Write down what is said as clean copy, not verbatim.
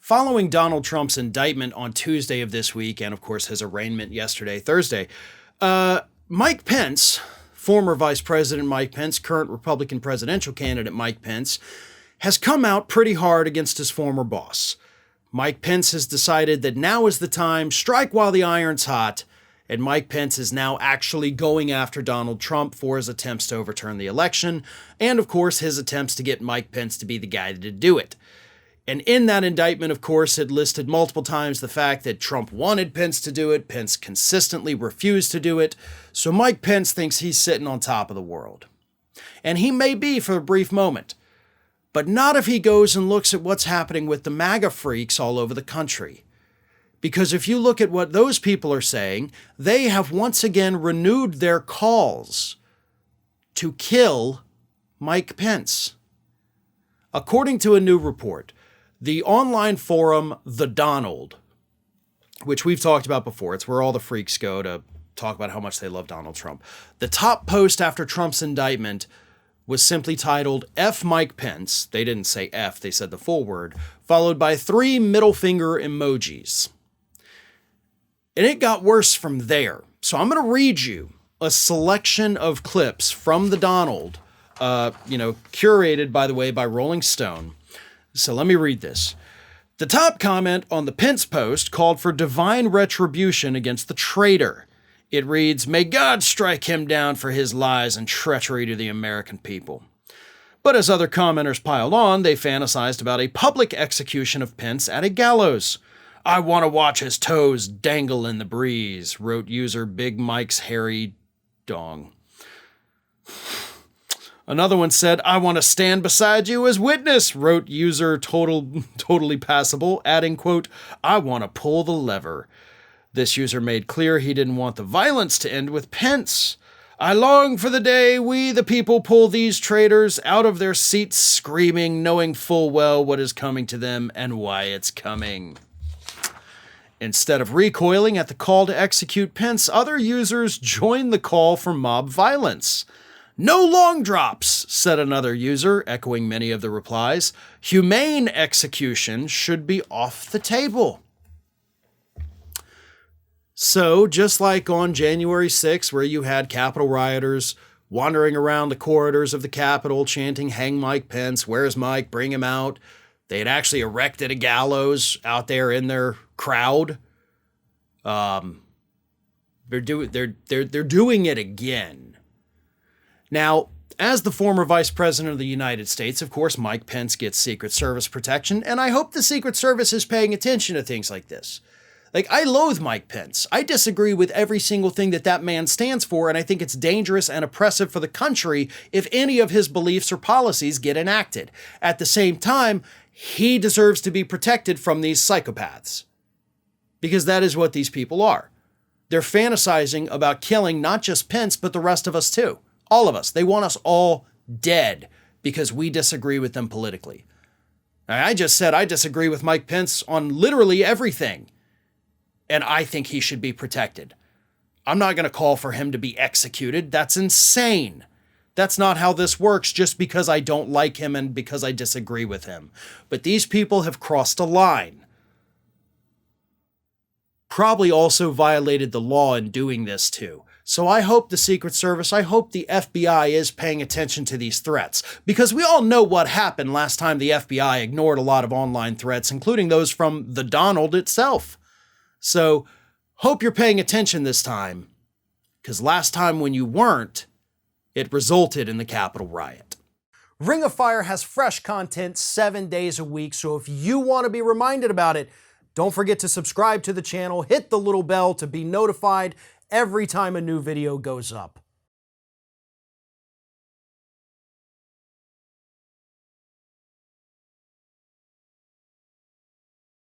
Following Donald Trump's indictment on Tuesday of this week, and of course his arraignment yesterday, Thursday, Mike Pence, former Vice President Mike Pence, current Republican presidential candidate Mike Pence, has come out pretty hard against his former boss. Mike Pence has decided that now is the time, strike while the iron's hot, and Mike Pence is now actually going after Donald Trump for his attempts to overturn the election, and of course his attempts to get Mike Pence to be the guy to do it. And in that indictment, of course, it listed multiple times the fact that Trump wanted Pence to do it, Pence consistently refused to do it, so Mike Pence thinks he's sitting on top of the world. And he may be for a brief moment, but not if he goes and looks at what's happening with the MAGA freaks all over the country. Because if you look at what those people are saying, they have once again renewed their calls to kill Mike Pence. According to a new report, the online forum The Donald, which we've talked about before, it's where all the freaks go to talk about how much they love Donald Trump. The top post after Trump's indictment was simply titled F Mike Pence. They didn't say F, they said the full word, followed by 3 middle finger emojis. And it got worse from there. So I'm going to read you a selection of clips from The Donald, curated, by the way, by Rolling Stone. So let me read this. The top comment on the Pence post called for divine retribution against the traitor. It reads, "May God strike him down for his lies and treachery to the American people." But as other commenters piled on, they fantasized about a public execution of Pence at a gallows. "I want to watch his toes dangle in the breeze," wrote user Big Mike's Hairy Dong. Another one said, "I want to stand beside you as witness," wrote user Totally Passable, adding, quote, "I want to pull the lever." This user made clear he didn't want the violence to end with Pence. "I long for the day we, the people, pull these traitors out of their seats screaming, knowing full well what is coming to them and why it's coming." Instead of recoiling at the call to execute Pence, other users joined the call for mob violence. "No long drops," said another user, echoing many of the replies. "Humane execution should be off the table." So, just like on January 6th, where you had Capitol rioters wandering around the corridors of the Capitol chanting, "Hang Mike Pence, where's Mike, bring him out." They had actually erected a gallows out there in their crowd. They're doing it again. Now, as the former Vice President of the United States, of course, Mike Pence gets Secret Service protection, and I hope the Secret Service is paying attention to things like this. Like, I loathe Mike Pence. I disagree with every single thing that man stands for, and I think it's dangerous and oppressive for the country if any of his beliefs or policies get enacted. At the same time, he deserves to be protected from these psychopaths. Because that is what these people are. They're fantasizing about killing not just Pence, but the rest of us too. All of us. They want us all dead because we disagree with them politically. I just said I disagree with Mike Pence on literally everything. And I think he should be protected. I'm not going to call for him to be executed. That's insane. That's not how this works just because I don't like him and because I disagree with him. But these people have crossed a line. Probably also violated the law in doing this too. So I hope the Secret Service, I hope the FBI is paying attention to these threats, because we all know what happened last time the FBI ignored a lot of online threats, including those from The Donald itself. So hope you're paying attention this time, because last time when you weren't, it resulted in the Capitol riot. Ring of Fire has fresh content 7 days a week, so if you want to be reminded about it, don't forget to subscribe to the channel, hit the little bell to be notified every time a new video goes up.